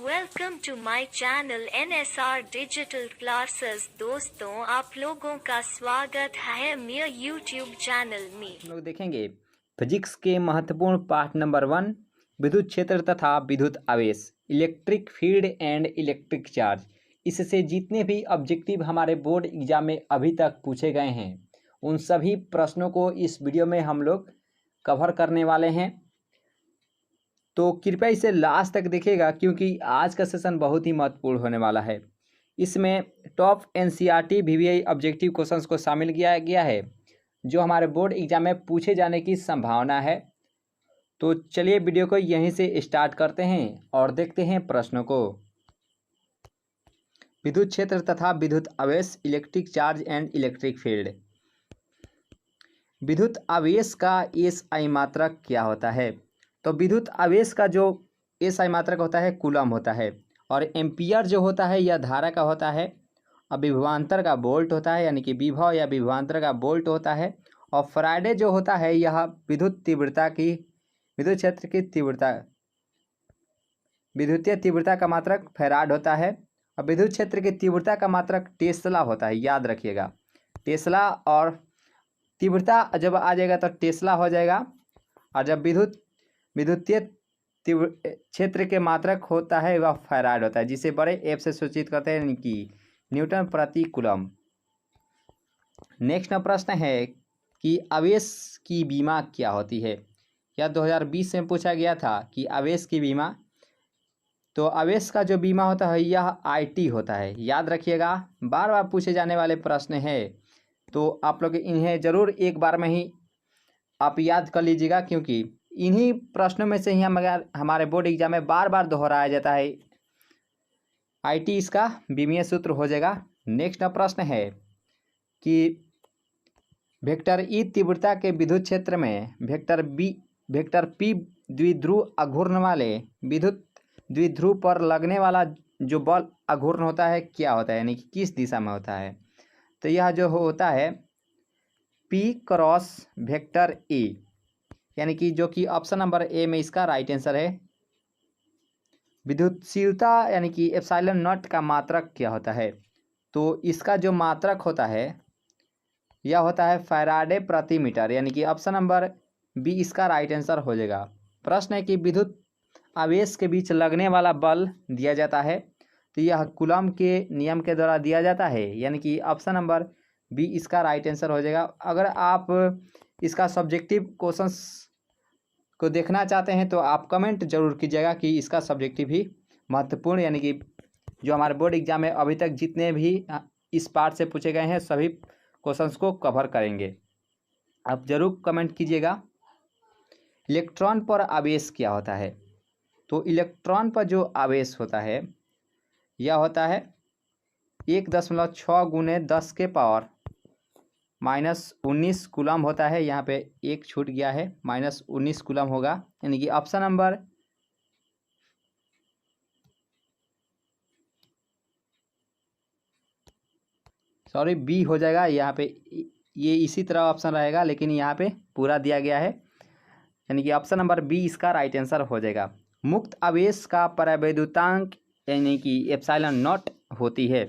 Welcome to my channel NSR digital classes. दोस्तों, आप लोगों का स्वागत है मेरे यूट्यूब चैनल में। हम लोग देखेंगे फिजिक्स के महत्वपूर्ण पाठ नंबर 1, विद्युत क्षेत्र तथा विद्युत आवेश, electric field and electric charge. इससे जितने भी ऑब्जेक्टिव हमारे बोर्ड एग्जाम में अभी तक पूछे गए हैं उन सभी प्रश्नों को इस वीडियो में हम लोग कवर करने वाले हैं, तो कृपया इसे लास्ट तक देखिएगा क्योंकि आज का सेशन बहुत ही महत्वपूर्ण होने वाला है। इसमें top NCERT VVI objective questions को शामिल किया गया है जो हमारे बोर्ड एग्जाम में पूछे जाने की संभावना है। तो चलिए वीडियो को यहीं से स्टार्ट करते हैं और देखते हैं प्रश्नों को। विद्युत क्षेत्र तथा विद्युत आवेश, electric charge and electric field. विद्युत आवेश का SI मात्रक क्या होता है? तो विद्युत आवेश का जो SI मात्रक होता है कूलम होता है, और एम्पियर जो होता है यह धारा का होता है, और विभवांतर का वोल्ट होता है यानी कि विभव या विभवांतर का वोल्ट होता है, और फैराडे जो होता है यह विद्युत क्षेत्र की तीव्रता, विद्युतीय तीव्रता का मात्रक फैराड होता है, और विद्युत क्षेत्र की तीव्रता का मात्रक टेस्ला होता है। याद रखिएगा, टेस्ला और तीव्रता जब आ जाएगा तो टेस्ला हो जाएगा, और जब विद्युतीय क्षेत्र के मात्रक होता है वह फैराड होता है, जिसे बड़े एफ से सूचित करते हैं कि न्यूटन प्रति कूलम। नेक्स्ट प्रश्न है कि आवेश की बीमा क्या होती है? यह 2020 में पूछा गया था कि आवेश की बीमा, तो आवेश का जो बीमा होता है यह IT होता है। याद रखिएगा, बार बार पूछे जाने वाले प्रश्न है, तो आप लोग इन्हें ज़रूर एक बार में ही आप याद कर लीजिएगा क्योंकि इन्हीं प्रश्नों में से ही हमारे बोर्ड एग्जाम में बार बार दोहराया जाता है। IT इसका बीमीय सूत्र हो जाएगा। नेक्स्ट प्रश्न है कि वेक्टर E तीव्रता के विद्युत क्षेत्र में वेक्टर P द्विध्रुव अघूर्ण वाले विद्युत द्विध्रुव पर लगने वाला जो बल अघूर्ण होता है क्या होता है, यानी कि किस दिशा में होता है? तो यह जो होता है P क्रॉस वेक्टर A, यानी कि जो कि ऑप्शन नंबर A में इसका राइट आंसर है। विद्युतशीलता यानी कि एप्सिलॉन नॉट का मात्रक क्या होता है? तो इसका जो मात्रक होता है यह होता है फैराडे प्रति मीटर, यानी कि ऑप्शन नंबर B इसका राइट आंसर हो जाएगा। प्रश्न है कि विद्युत आवेश के बीच लगने वाला बल दिया जाता है, तो यह कूलम के नियम के द्वारा दिया जाता है, यानी कि ऑप्शन नंबर B इसका राइट आंसर हो जाएगा। अगर आप इसका सब्जेक्टिव क्वेश्चंस को देखना चाहते हैं तो आप कमेंट जरूर कीजिएगा कि इसका सब्जेक्टिव भी महत्वपूर्ण, यानी कि जो हमारे बोर्ड एग्जाम में अभी तक जितने भी इस पार्ट से पूछे गए हैं सभी क्वेश्चंस को कवर करेंगे। आप जरूर कमेंट कीजिएगा। इलेक्ट्रॉन पर आवेश क्या होता है? तो इलेक्ट्रॉन पर जो आवेश होता है यह होता है 1.6 गुने 10 के पावर -19 कूलम होता है। यहाँ पे एक छूट गया है, -19 कूलम होगा, यानी कि ऑप्शन नंबर B हो जाएगा। यहाँ पे ये इसी तरह ऑप्शन रहेगा लेकिन यहाँ पे पूरा दिया गया है, यानी कि ऑप्शन नंबर B इसका राइट आंसर हो जाएगा। मुक्त आवेश का परावैद्युतांक यानी कि एप्सिलॉन नॉट होती है,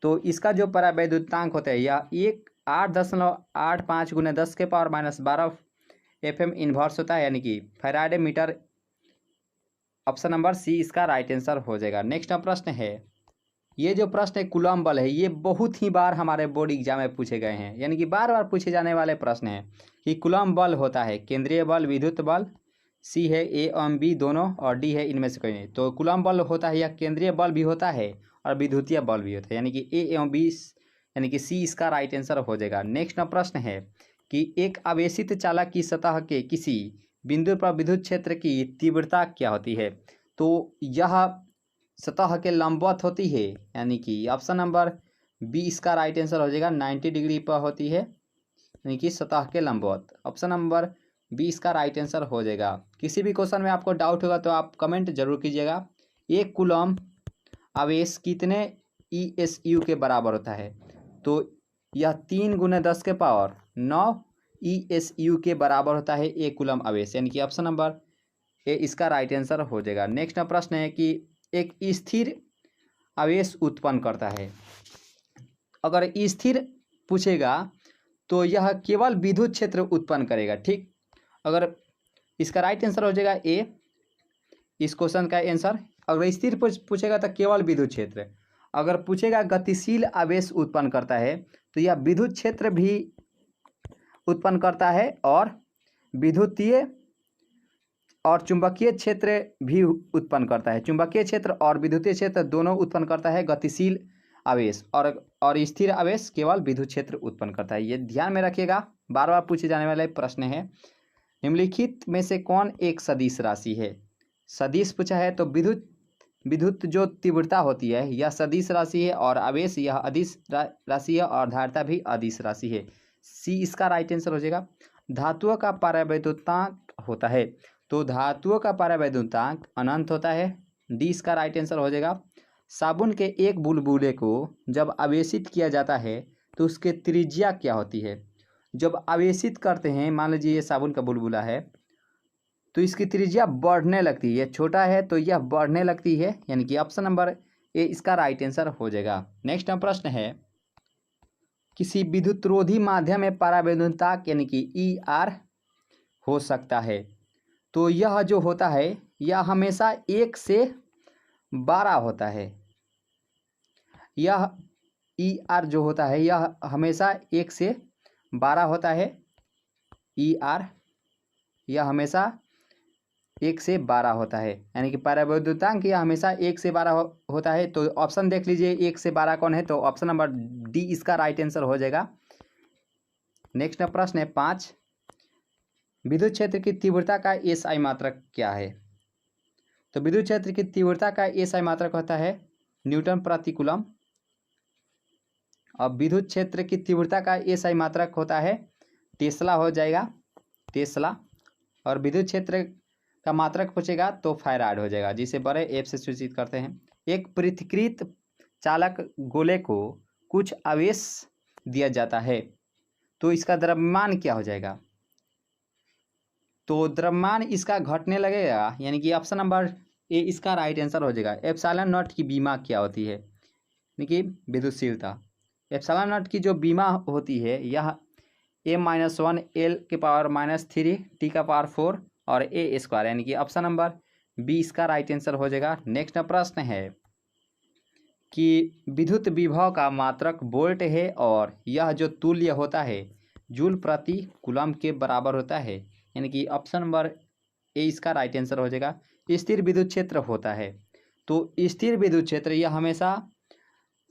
तो इसका जो परावैद्युतांक होता है यह 8.85 गुने 10 के पावर -12 FM इन्वर्स होता है, यानी कि Faraday meter. Option number C इसका राइट आंसर हो जाएगा। नेक्स्ट प्रश्न है, ये जो प्रश्न है कूलम बल है, ये बहुत ही बार हमारे बोर्ड एग्जाम में पूछे गए हैं, यानी कि बार बार पूछे जाने वाले प्रश्न हैं कि कूलम बल होता है केंद्रीय बल, विद्युत बल, C है A एवं B दोनों, और D है इनमें से कोई नहीं। तो कूलम बल होता है, यह केंद्रीय बल भी होता है और विद्युतीय बल भी होता है, यानी कि A एवं B, यानी कि C इसका राइट आंसर हो जाएगा। नेक्स्ट प्रश्न है कि एक आवेशित चालक की सतह के किसी बिंदु पर विद्युत क्षेत्र की तीव्रता क्या होती है? तो यह सतह के लंबवत होती है, यानी कि ऑप्शन नंबर B इसका राइट आंसर हो जाएगा। 90 डिग्री पर होती है, यानी कि सतह के लंबवत। ऑप्शन नंबर B इसका राइट आंसर हो जाएगा। किसी भी क्वेश्चन में आपको डाउट होगा तो आप कमेंट जरूर कीजिएगा। एक कूलम आवेश कितने ESU के बराबर होता है? तो यह 3 गुने 10 के पावर 9 ESU के बराबर होता है एक कूलम आवेश, यानी कि ऑप्शन नंबर A इसका राइट आंसर हो जाएगा। नेक्स्ट प्रश्न है कि एक स्थिर आवेश उत्पन्न करता है। अगर स्थिर पूछेगा तो यह केवल विद्युत क्षेत्र उत्पन्न करेगा, ठीक। अगर इसका राइट आंसर हो जाएगा ए, इस क्वेश्चन का आंसर। अगर स्थिर पूछेगा तो केवल विद्युत क्षेत्र। अगर पूछेगा गतिशील आवेश उत्पन्न करता है तो यह विद्युत क्षेत्र भी उत्पन्न करता है और विद्युतीय और चुंबकीय क्षेत्र भी उत्पन्न करता है। चुंबकीय क्षेत्र और विद्युतीय क्षेत्र दोनों उत्पन्न करता है गतिशील आवेश, और स्थिर आवेश केवल विद्युत क्षेत्र उत्पन्न करता है। ये ध्यान में रखिएगा, बार बार पूछे जाने वाला प्रश्न है। निम्नलिखित में से कौन एक सदिश राशि है? सदिश पूछा है तो विद्युत जो तीव्रता होती है यह सदिश राशि है, और आवेश यह अदिश राशि है, और धारिता भी अदिश राशि है। सी इसका राइट आंसर हो जाएगा। धातुओं का परावैद्युतांक होता है तो धातुओं का परावैद्युतांक अनंत होता है। डी इसका राइट आंसर हो जाएगा। साबुन के एक बुलबुले को जब आवेशित किया जाता है तो उसके त्रिज्या क्या होती है? जब आवेशित करते हैं, मान लीजिए ये साबुन का बुलबुला है, तो इसकी त्रिज्या बढ़ने लगती है। छोटा है तो यह बढ़ने लगती है, यानी कि ऑप्शन नंबर ए इसका राइट आंसर हो जाएगा। नेक्स्ट प्रश्न है, किसी विद्युतरोधी माध्यम में परावैद्युतांक यानी कि ई आर हो सकता है तो यह जो होता है यह हमेशा 1 से 12 होता है। यह ई आर जो होता है यह हमेशा 1 से 12 होता है। ई आर यह हमेशा 1 से 12 होता है, यानी कि परावैद्युतांक यह हमेशा 1 से 12 होता है। तो ऑप्शन देख लीजिए 1 से 12 कौन है, तो ऑप्शन नंबर डी इसका राइट आंसर हो जाएगा। नेक्स्ट प्रश्न है 5, विद्युत क्षेत्र की तीव्रता का एसआई मात्रक क्या है? तो विद्युत क्षेत्र की तीव्रता का एसआई मात्रक होता है न्यूटन प्रति कूलम। और विद्युत क्षेत्र की तीव्रता का एसआई मात्रक होता है टेस्ला हो जाएगा, टेस्ला। और विद्युत क्षेत्र का मात्रक पूछेगा तो फैराड हो जाएगा, जिसे बड़े एफ से सूचित करते हैं। एक पृथक्कृत चालक गोले को कुछ आवेश दिया जाता है तो इसका द्रव्यमान क्या हो जाएगा? तो द्रव्यमान इसका घटने लगेगा, यानी कि ऑप्शन नंबर ए इसका राइट आंसर हो जाएगा। एप्सिलॉन नॉट की बीमा क्या होती है? यानी कि विद्युतशीलता। एप्सिलॉन नॉट की जो बीमा होती है यह m-1 L⁻³ T⁴ और a², यानी कि ऑप्शन नंबर बी इसका राइट आंसर हो जाएगा। नेक्स्ट प्रश्न है कि विद्युत विभव का मात्रक वोल्ट है और यह जो तुल्य होता है जूल प्रति कूलम के बराबर होता है, यानी कि ऑप्शन नंबर ए इसका राइट आंसर हो जाएगा। स्थिर विद्युत क्षेत्र होता है तो स्थिर विद्युत क्षेत्र यह हमेशा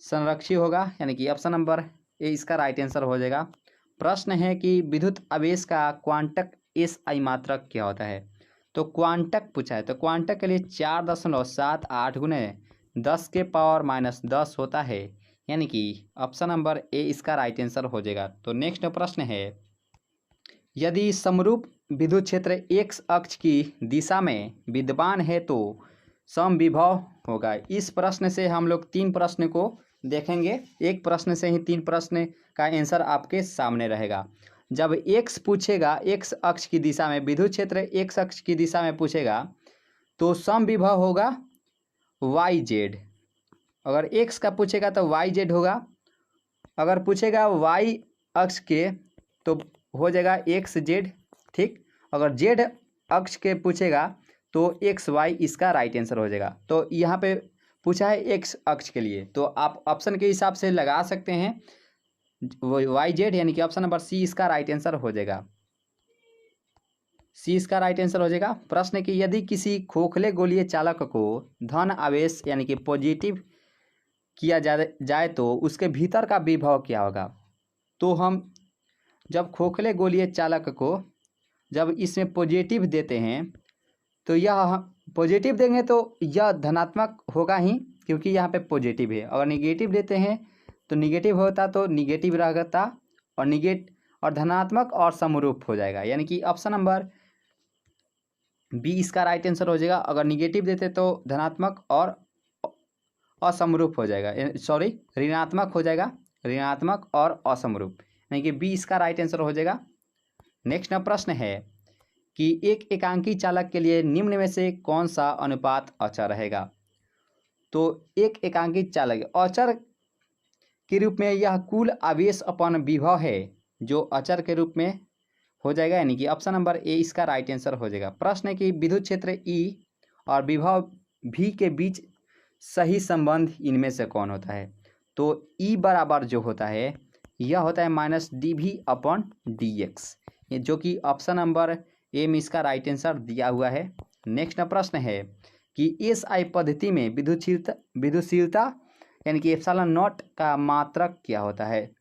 संरक्षित होगा, यानी कि ऑप्शन नंबर ए इसका राइट आंसर हो जाएगा। प्रश्न है कि विद्युत आवेश का क्वांटक एसआई मात्रक क्या होता है? तो क्वांटक पूछा है तो क्वांटक के लिए 4.78 गुने 10⁻⁻10 होता है, यानी कि ऑप्शन नंबर ए इसका राइट आंसर हो जाएगा। तो नेक्स्ट प्रश्न है, यदि समरूप विद्युत क्षेत्र एक्स अक्ष की दिशा में विद्यमान है तो समविभव होगा। इस प्रश्न से हम लोग 3 प्रश्न को देखेंगे, एक प्रश्न से ही 3 प्रश्न का आंसर आपके सामने रहेगा। जब एक्स पूछेगा, एक्स अक्ष की दिशा में विद्युत क्षेत्र एक्स अक्ष की दिशा में पूछेगा तो समविभव होगा वाई जेड। अगर एक्स का पूछेगा तो वाई जेड होगा। अगर पूछेगा वाई अक्ष के तो हो जाएगा एक्स जेड, ठीक। अगर जेड अक्ष के पूछेगा तो एक्स वाई इसका राइट आंसर हो जाएगा। तो यहाँ पे पूछा है एक्स अक्ष के लिए तो आप ऑप्शन के हिसाब से लगा सकते हैं वाई जेड, यानी कि ऑप्शन नंबर सी इसका राइट आंसर हो जाएगा। सी इसका राइट आंसर हो जाएगा। प्रश्न कि यदि किसी खोखले गोलीय चालक को धन आवेश यानी कि पॉजिटिव किया जाए तो उसके भीतर का विभव क्या होगा? तो हम जब खोखले गोलीय चालक को जब इसमें पॉजिटिव देते हैं तो यह पॉजिटिव देंगे तो यह धनात्मक होगा ही, क्योंकि यहाँ पे पॉजिटिव है। अगर निगेटिव देते हैं तो निगेटिव होता तो निगेटिव रहता और धनात्मक और समरूप हो जाएगा, यानी कि ऑप्शन नंबर बी इसका राइट आंसर हो जाएगा। अगर निगेटिव देते तो धनात्मक और असमरूप हो जाएगा, सॉरी ऋणात्मक हो जाएगा, ऋणात्मक और असमरूप, यानी कि बी इसका राइट आंसर हो जाएगा। नेक्स्ट प्रश्न है कि एक एकांकी चालक के लिए निम्न में से कौन सा अनुपात अच्छा रहेगा? तो एक एकांकी चालक अचर के रूप में यह कुल आवेश अपन विभव है, जो अचर के रूप में हो जाएगा, यानी कि ऑप्शन नंबर ए इसका राइट आंसर हो जाएगा। प्रश्न है कि विद्युत क्षेत्र ई और विभव भी के बीच सही संबंध इनमें से कौन होता है? तो ई बराबर जो होता है यह होता है -dV/dx, ये जो कि ऑप्शन नंबर ए में इसका राइट आंसर दिया हुआ है। नेक्स्ट प्रश्न है कि SI पद्धति में विद्युतशीलता यानी कि एप्सिलॉन नॉट का मात्रक क्या होता है?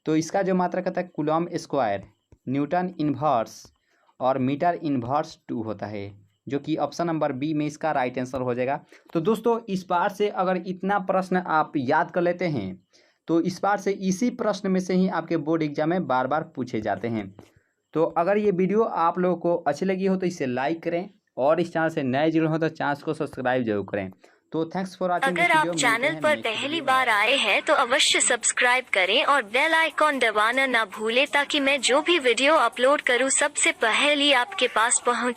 तो इसका जो मात्रक होता है कूलम स्क्वायर, न्यूटन इन्वर्स और मीटर इन्वर्स 2 होता है, जो कि ऑप्शन नंबर बी में इसका राइट आंसर हो जाएगा। तो दोस्तों इस बार से अगर इतना प्रश्न आप याद कर लेते हैं तो इस बार से इसी प्रश्न में से ही आपके बोर्ड एग्जाम में बार बार पूछे जाते हैं। तो अगर ये वीडियो आप लोगों को अच्छी लगी हो तो इसे लाइक करें और इस चैनल से नए जुड़े हो तो चैनल को सब्सक्राइब जरूर करें। तो थैंक्स फॉर वॉचिंग। अगर आप चैनल पर पहली बार आए हैं तो अवश्य सब्सक्राइब करें और बेल आइकॉन दबाना ना भूलें ताकि मैं जो भी वीडियो अपलोड करूं सबसे पहले आपके पास पहुंच